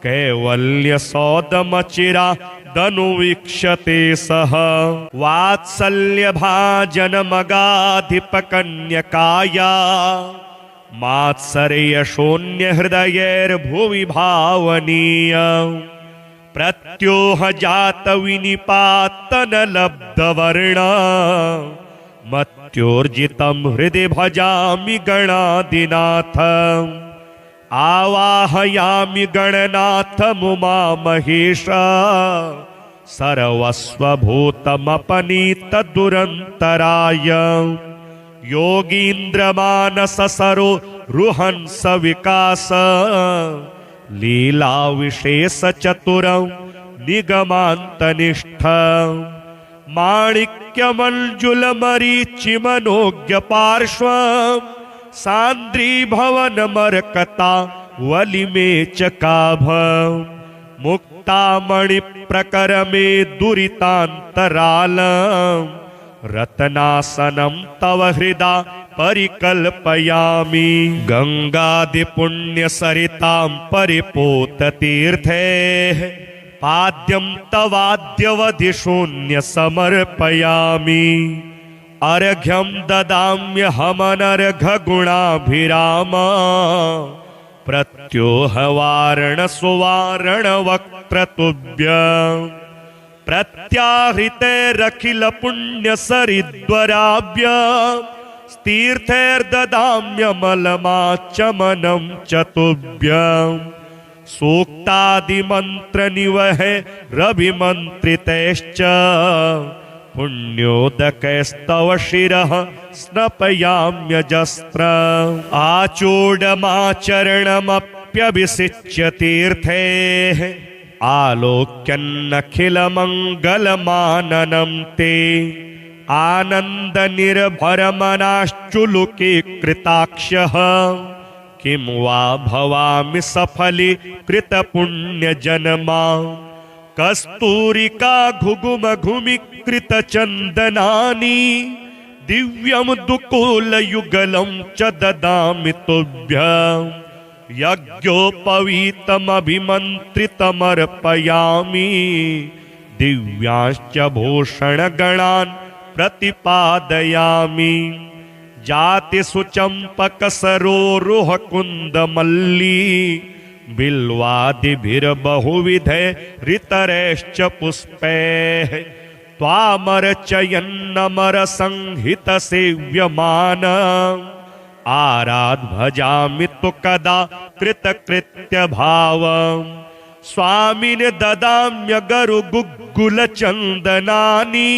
कैवल्यसौदमचिरादनुवीक्ष्यते सः वात्सल्यभाजनमगाधिपकन्यकाया मात्सर्यशून्यहृदयैर्भुवि भावनीय प्रत्योह जात विनिपातनलब्धवर्ण मत्योर्जितं हृदि भजामि गणाधिनाथ आवाहयामि गणनाथमुमामहेश सर्वस्वभूतमपनीतदुरन्तराय योगीन्द्रमानससरो रुहंस विकास लीला विशेष चतुरं निगमान्तनिष्ठ माणिक्यमञ्जुलमरीचिमनोज्ञ पार्श्व सान्द्रीभवनमर्कता वलिमे चकाभ मुक्तामणिप्रकरमे दुरितान्तरालम् रत्नासनं तव हृदा परिकल्पयामि गंगादिपुण्यसरितां परिपूततीर्थे पाद्यं तवाद्यवधिशून्य समर्पयामि अर्घ्यं ददाम्यहमनर्घगुणाभिराम प्रत्योहवारण सुवारण वक्त्रतुभ्यम् प्रत्याहृतेरखिल पुण्य सरिद्वराभ्य तीर्थैर्ददाम्यमलमाचमनं चतुभ्यं सूक्तादिमन्त्र निवहे रविमन्त्रितैश्च पुण्योदकैस्तव शिरः स्नपयाम्यजस्त्र आचूडमाचरणमप्यभिषिच्य तीर्थैः आलोक्यन्नखिलमङ्गलमाननं ते आनन्दनिर्भरमनाश्चुलुके कृताक्षः किं वा भवामि सफलीकृतपुण्यजन्मा कस्तूरिका घुघुमघुमीकृतचन्दनानि दिव्यं दुकूलयुगलं च ददामि तुभ्यम् यज्ञोपवीतमभिमन्त्रितमर्पयामि दिव्यांश्च भूषणगणान् प्रतिपादयामि जातिसुचम्पकसरोरुहकुन्दमल्ली बिल्वादिभिर्बहुविधैरितरैश्च पुष्पैः त्वामर्चयन्नमरसंहितसेव्यमान आराध भजामि तु कदा कृतकृत्य भावम् स्वामिने ददाम्यगरु गुग्गुल चन्दनानि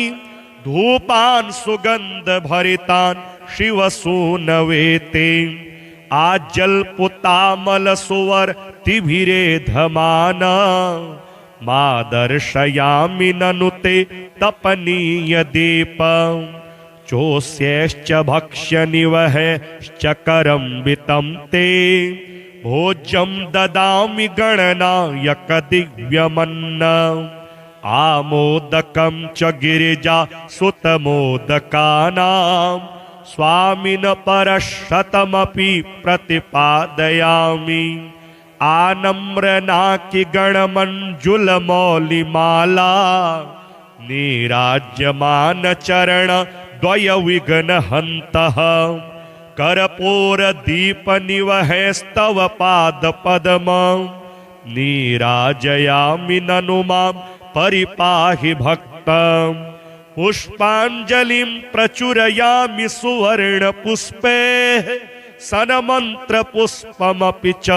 धूपान् सुगन्ध भरितान् शिवसूनवेते आज्जल्पुतामल सुवर्तिभिरेधमान मा दर्शयामि ननु ते तपनीय दीपम् चोष्यैश्च भक्ष्यनिवहैश्च करम्बितं ते भोज्यं ददामि गणनायक दिव्यमन्नम् आमोदकं च गिरिजा सुतमोदकानां स्वामिन् परशतमपि प्रतिपादयामि आनम्रनाकि गणमञ्जुलमौलिमाला नीराज्यमान चरण द्वय विघ्नहन्तः कर्पूरदीपनिवहैस्तव पादपद्मं नीराजयामि ननु मां परिपाहि भक्तम् पुष्पाञ्जलिं प्रचुरयामि सुवर्णपुष्पे सन्मन्त्रपुष्पमपि च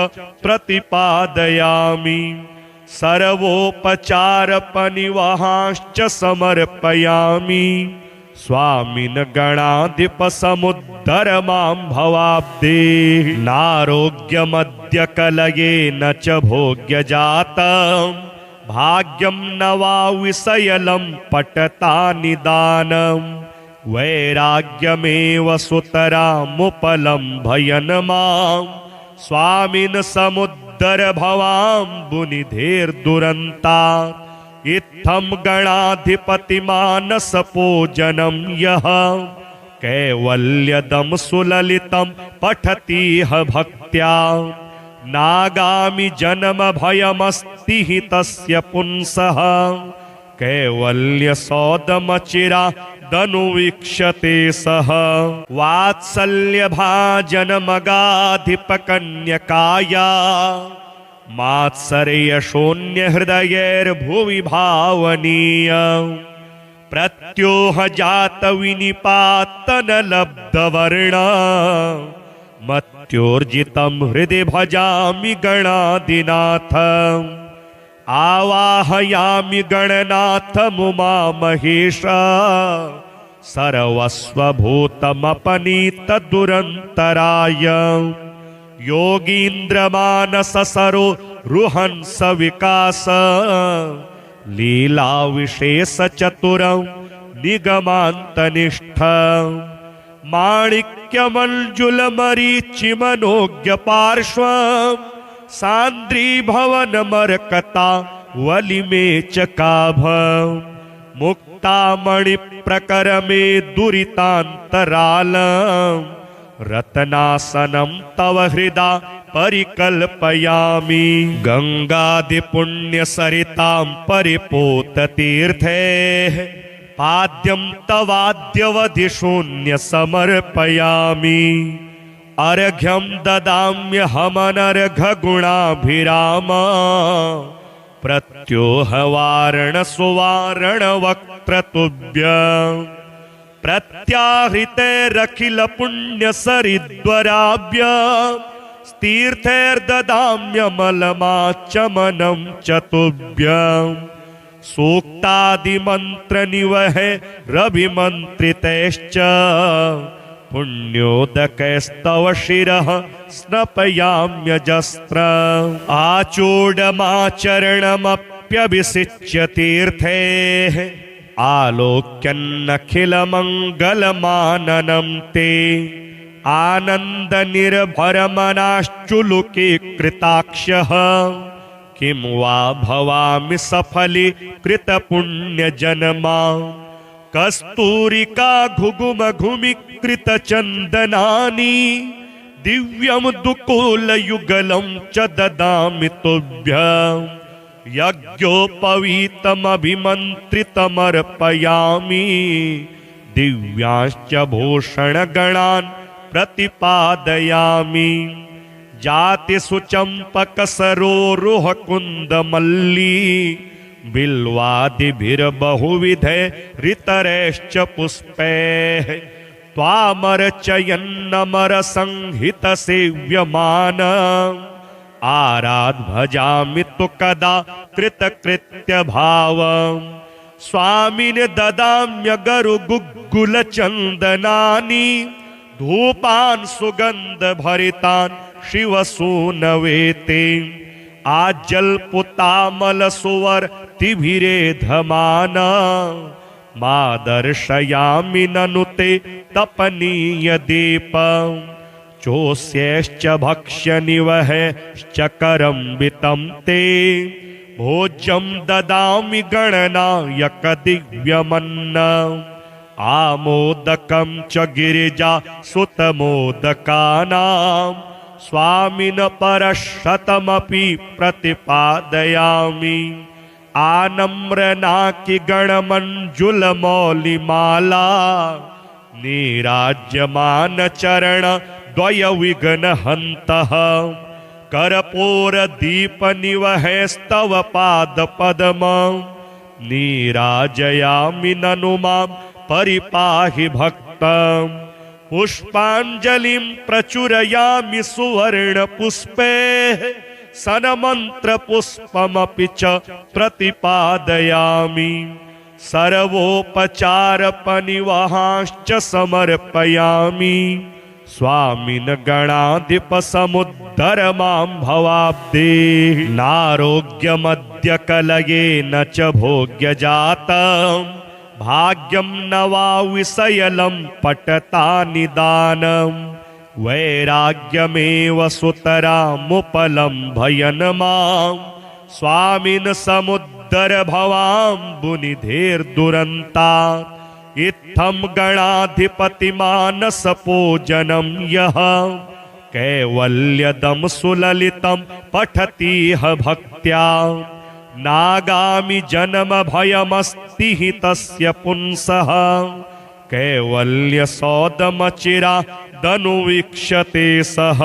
प्रतिपादयामि सर्वोपचारपनिवहांश्च समर्पयामि स्वामिन् गणाधिपसमुद्धर मां भवाब्धे नारोग्यमद्य कलयेन च भोग्यजातम् भाग्यं न वा विषयलं पटता निदानम् वैराग्यमेव सुतरामुपलम्भयन् मां स्वामिन् समुद्धर भवाम्बुनिधेर्दुरन्तात् इत्थं गणाधिपतिमानसपूजनं यः कैवल्यदं सुललितं पठतीह भक्त्या नागामि जन्म भयमस्ति हि तस्य पुंसः कैवल्यसौदमचिरादनुवीक्षते सः वात्सल्यभाजनमगाधिपकन्यकाया मात्सर्यशून्यहृदयैर्भुवि भावनीय प्रत्योह जात विनिपातनलब्धवर्ण मत्योर्जितं हृदि भजामि गणाधिनाथ आवाहयामि गणनाथमुमामहेश सर्वस्वभूतमपनीतदुरन्तराय योगीन्द्रमानससरो रुहंस विकास लीलाविशेषचतुरं निगमान्तनिष्ठ माणिक्यमञ्जुलमरीचिमनोज्ञपार्श्वं सान्द्रीभवनमरकता वलिमेचकाभं मुक्तामणिप्रकरमे दुरितान्तरालं रत्नासनं तव हृदा परिकल्पयामि गंगादिपुण्यसरितां परिपूततीर्थे पाद्यं तवाद्यवधिशून्य समर्पयामि अर्घ्यं ददाम्यहमनर्घगुणाभिराम प्रत्योहवारण सुवारण वक्त्रतुभ्यं प्रत्याहृतेरखिल पुण्यसरिद्वराभ्य तीर्थैर्ददाम्यमलमाचमनं च तुभ्यं सूक्तादिमन्त्रनिवहे रविमन्त्रितैश्च पुण्योदकैस्तव शिरः स्नपयाम्यजस्त्र आचूडमाचरणमप्यभिषिच्य तीर्थैः आलोक्यन्नखिलमङ्गलमाननं ते आनन्दनिर्भरमनाश्चुलुकीकृताक्षः किं वा भवामि सफलीकृतपुण्यजन्मा कस्तूरिका घुघुमघुमीकृतचन्दनानि दिव्यं दुकूलयुगलं च ददामि तुभ्यं यज्ञोपवीतमभिमन्त्रितमर्पयामि दिव्यांश्च भूषणगणान् प्रतिपादयामि जातिसुचम्पकसरोरुहकुन्दमल्ली बिल्वादिभिर्बहुविधैरितरैश्च पुष्पैः त्वामर्चयन्नमरसंहितसेव्यमान आराध भजामि तु कदा कृतकृत्यभावम् स्वामिन् ददाम्यगरुगुग्गुलचन्दनानि धूपान् सुगन्धभरितान् शिवसूनवेते आजल्पुतामलसुवर्तिभिरेधमान मा दर्शयामि ननु ते तपनीयदीपं चोष्यैश्च भक्ष्यनिवहैश्च करम्बितं ते भोज्यं ददामि गणनायकदिव्यमन्नम् आमोदकं च गिरिजा सुतमोदकानां स्वामिन् परशतमपि प्रतिपादयामि आनम्रनाकि गणमञ्जुलमौलिमाला नीराज्यमान चरण द्वय विघ्नहन्तः कर्पूरदीपनिवहैस्तव पादपद्मं नीराजयामि ननु मां परिपाहि भक्तं पुष्पाञ्जलिं प्रचुरयामि सुवर्णपुष्पे सन्मन्त्रपुष्पमपि च प्रतिपादयामि सर्वोपचारपनिवहांश्च समर्पयामि स्वामिन् गणाधिपसमुद्धर मां भवाब्धे नारोग्यमद्य कलयेन च भोग्यजातं भाग्यं न वा विषयलं पटता निदानं वैराग्यमेव सुतरामुपलम्भयन् मां स्वामिन् समुद्धर भवाम्बुनिधेर्दुरन्तात् इत्थं गणाधिपतिमानसपूजनं यः कैवल्यदं सुललितं पठतीह भक्त्या नागामि जन्मभयमस्ति हि तस्य पुंसः कैवल्यसौदमचिरादनुवीक्षते सः।